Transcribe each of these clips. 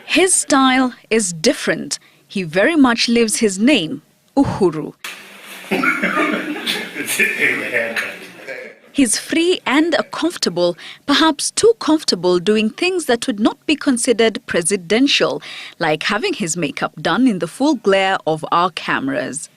His style is different. He very much lives his name, Uhuru. He's free and comfortable, perhaps too comfortable doing things that would not be considered presidential, like having his makeup done in the full glare of our cameras.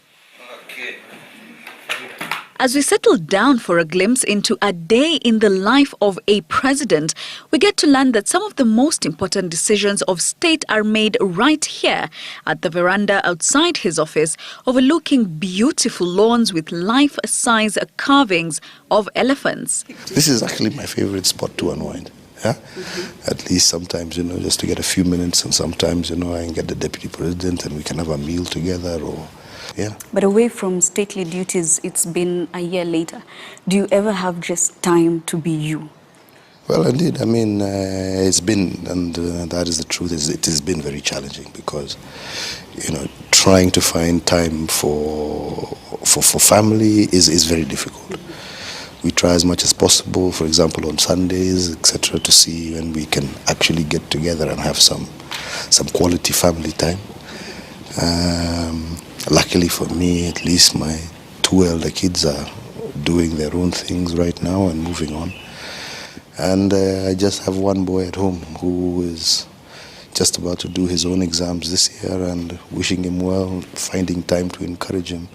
As we settle down for a glimpse into a day in the life of a president, we get to learn that some of the most important decisions of state are made right here at the veranda outside his office, overlooking beautiful lawns with life-size carvings of elephants. This is actually my favorite spot to unwind. Yeah? At least sometimes, just to get a few minutes, and sometimes, I can get the deputy president and we can have a meal together or... Yeah. But away from stately duties, it's been a year later. Do you ever have just time to be you? Well, indeed. It's been, and that is the truth, it has been very challenging because, trying to find time for family is very difficult. We try as much as possible, for example, on Sundays, etc., to see when we can actually get together and have some quality family time. Luckily for me, at least, my two elder kids are doing their own things right now and moving on. And I just have one boy at home who is just about to do his own exams this year, and wishing him well, finding time to encourage him.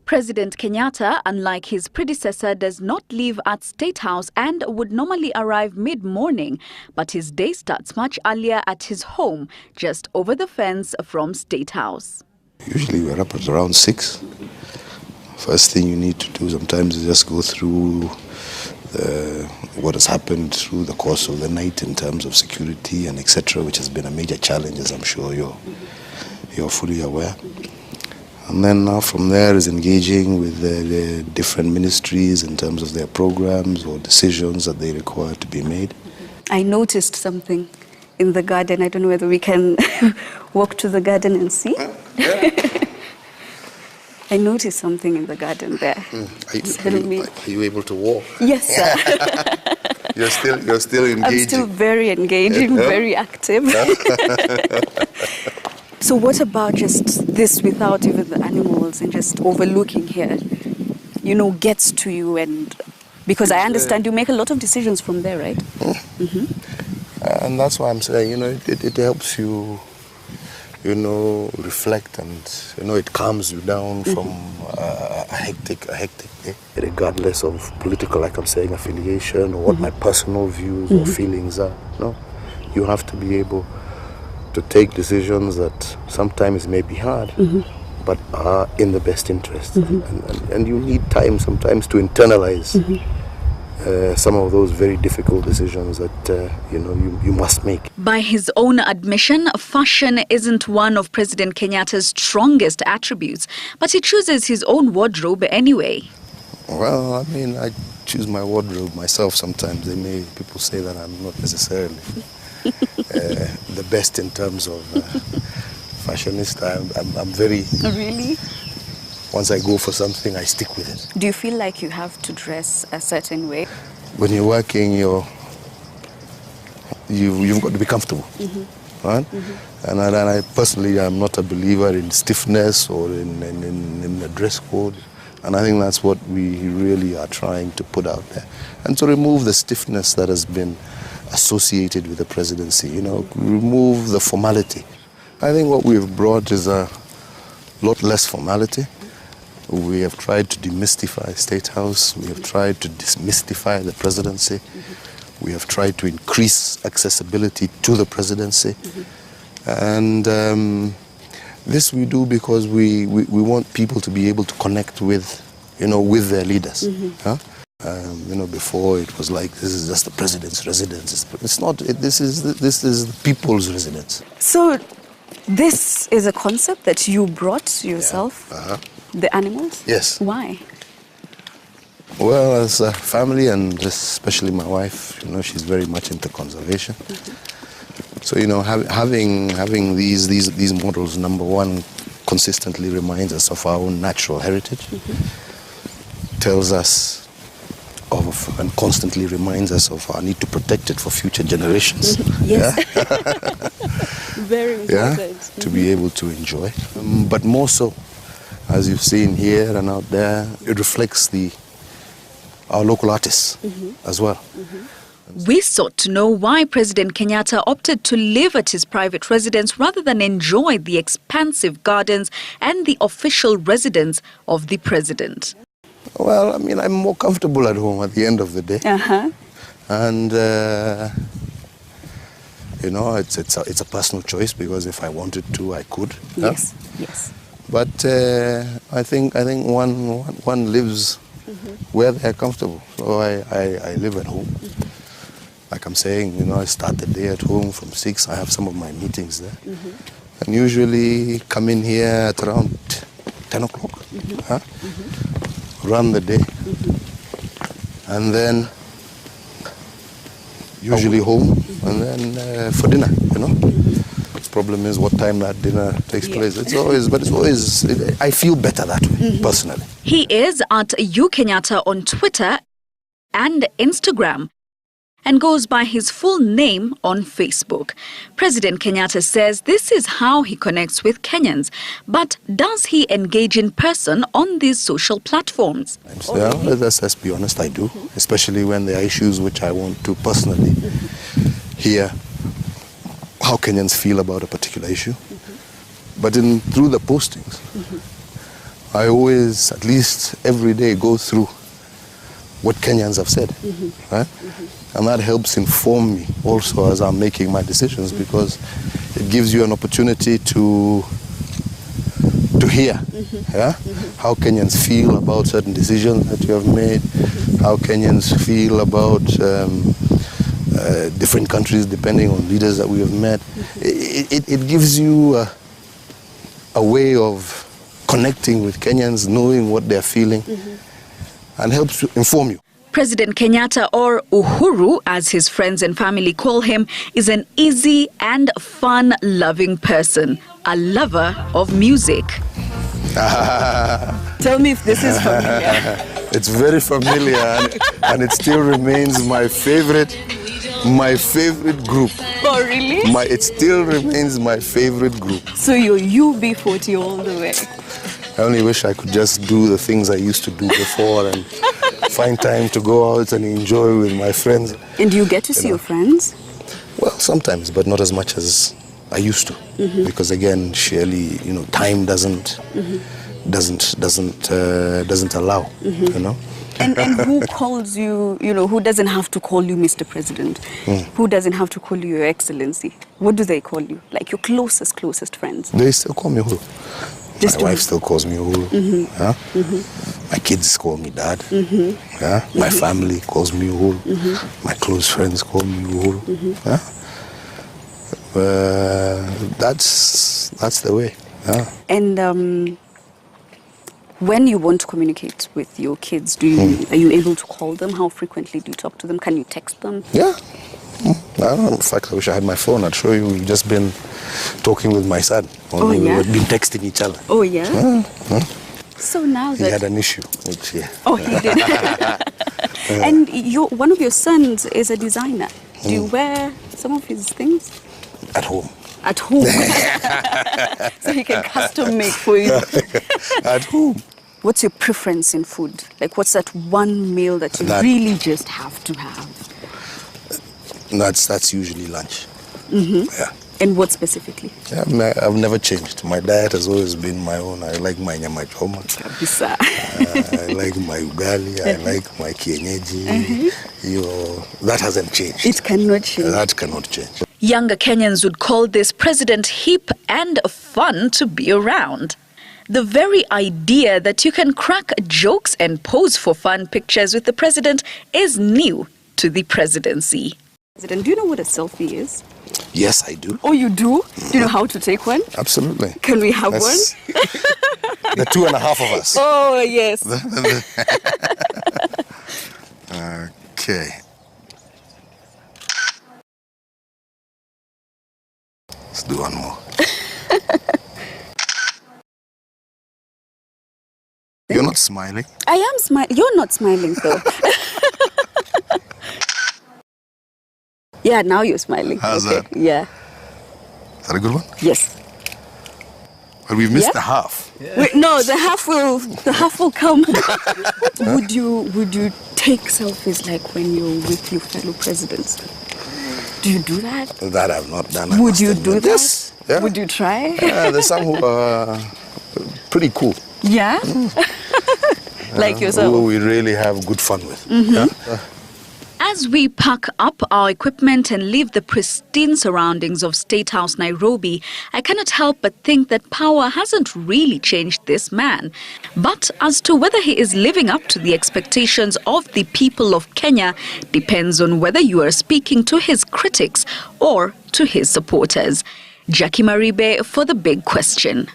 President Kenyatta, unlike his predecessor, does not live at State House and would normally arrive mid-morning, but his day starts much earlier at his home, just over the fence from State House. Usually we're up at around 6. First thing you need to do sometimes is just go through what has happened through the course of the night in terms of security and etc., which has been a major challenge, as I'm sure you're fully aware. And then now from there is engaging with the different ministries in terms of their programs or decisions that they require to be made. I noticed something in the garden. I don't know whether we can walk to the garden and see. Yeah. I noticed something in the garden there. Are you able to walk? Yes, sir. You're still engaging. I'm still very engaging, very active. So what about just this without even the animals and just overlooking here, gets to you? And because I understand you make a lot of decisions from there, right? And that's why I'm saying, it helps you, reflect, and, it calms you down from a hectic day, regardless of political, like I'm saying, affiliation or what my personal views or feelings are. You have to be able to take decisions that sometimes may be hard, but are in the best interest. And you need time sometimes to internalize some of those very difficult decisions that you must make. By his own admission, fashion isn't one of President Kenyatta's strongest attributes, but he chooses his own wardrobe anyway. Well, I choose my wardrobe myself sometimes. People say that I'm not necessarily the best in terms of fashionista. I'm very... Really? Once I go for something, I stick with it. Do you feel like you have to dress a certain way? When you're working, you've got to be comfortable, right? And I personally am not a believer in stiffness or in a dress code. And I think that's what we really are trying to put out there. And to remove the stiffness that has been associated with the presidency, remove the formality. I think what we've brought is a lot less formality. We have tried to demystify State House. We have tried to demystify the presidency. We have tried to increase accessibility to the presidency. And this we do because we want people to be able to connect with, with their leaders. Before it was like, this is just the president's residence. It's not. This is the people's residence. So this is a concept that you brought yourself? Yeah. The animals? Yes. Why? Well, as a family, and especially my wife, she's very much into conservation. So, having these models, number one, consistently reminds us of our own natural heritage. Tells us and constantly reminds us of our need to protect it for future generations. Yes. Yeah? Very important. To be able to enjoy. But more so, as you've seen here and out there, it reflects our local artists as well. We sought to know why President Kenyatta opted to live at his private residence rather than enjoy the expansive gardens and the official residence of the president. Well, I mean, I'm more comfortable at home at the end of the day. And, you know, it's a personal choice, because if I wanted to, I could. Yes, yes. But I think one lives where they're comfortable. So I live at home. Like I'm saying, you know, I start the day at home from 6. I have some of my meetings there. And usually come in here at around 10 o'clock. Run the day. And then usually home, and then for dinner, you know. The problem is what time that dinner takes place. It's always, I feel better that way, personally. He is at Kenyatta on Twitter and Instagram, and goes by his full name on Facebook. President Kenyatta says this is how he connects with Kenyans. But does he engage in person on these social platforms? Yeah, let's be honest, I do. Especially when there are issues which I want to personally hear how Kenyans feel about a particular issue. But through the postings, I always, at least every day, go through what Kenyans have said, right? And that helps inform me also as I'm making my decisions, because it gives you an opportunity to hear how Kenyans feel about certain decisions that you have made, how Kenyans feel about different countries depending on leaders that we have met. It gives you a way of connecting with Kenyans, knowing what they're feeling, and helps to inform you. President Kenyatta, or Uhuru as his friends and family call him, is an easy and fun-loving person, a lover of music. Tell me if this is familiar. It's very familiar, and it still remains my favorite group. Oh, really? It still remains my favorite group. So you're UB40 all the way. I only wish I could just do the things I used to do before and find time to go out and enjoy with my friends. And do you get to see your friends? Well, sometimes, but not as much as I used to. Because again, surely, you know, time doesn't allow, you know. And who calls you, you know, who doesn't have to call you Mr. President? Who doesn't have to call you Your Excellency? What do they call you? Like your closest friends? They still call me Uhuru. My wife still calls me Uhuru. My kids call me Dad. My family calls me Uhuru. My close friends call me Uhuru. That's the way. And when you want to communicate with your kids, are you able to call them? How frequently do you talk to them? Can you text them? Yeah. In fact, I wish I had my phone. I'd show you. We've just been talking with my son. We've been texting each other. Oh, yeah? So now that... He had an issue. Oh, he did. And one of your sons is a designer. Do you wear some of his things? At home. At home? So he can custom make for you? At home. What's your preference in food? Like, what's that one meal that you really just have to have? That's usually lunch. Yeah. And what specifically? Yeah, I've never changed. My diet has always been my own. I like my nyama choma. I like my ugali. I like my kienyeji. That hasn't changed. It cannot change. That cannot change. Younger Kenyans would call this president hip and fun to be around. The very idea that you can crack jokes and pose for fun pictures with the president is new to the presidency. President, do you know what a selfie is? Yes, I do. Oh, you do? Do you know how to take one? Absolutely. Can we have one? The 2.5 of us. Oh, yes. Okay. Let's do one more. You're not smiling. I am smiling. You're not smiling, though. Yeah, now you're smiling. How's okay. that? Yeah. Is that a good one? Yes. But we've missed the half. Yeah. Wait, no, the half will come. Would you take selfies like when you're with your fellow presidents? Do you do that? That I've not done. Would you do that? Yes. Yeah. Would you try? Yeah, there's some who are pretty cool. Yeah? Like yourself? Who we really have good fun with. Mm-hmm. Yeah? As we pack up our equipment and leave the pristine surroundings of State House Nairobi, I cannot help but think that power hasn't really changed this man. But as to whether he is living up to the expectations of the people of Kenya depends on whether you are speaking to his critics or to his supporters. Jackie Maribe for The Big Question.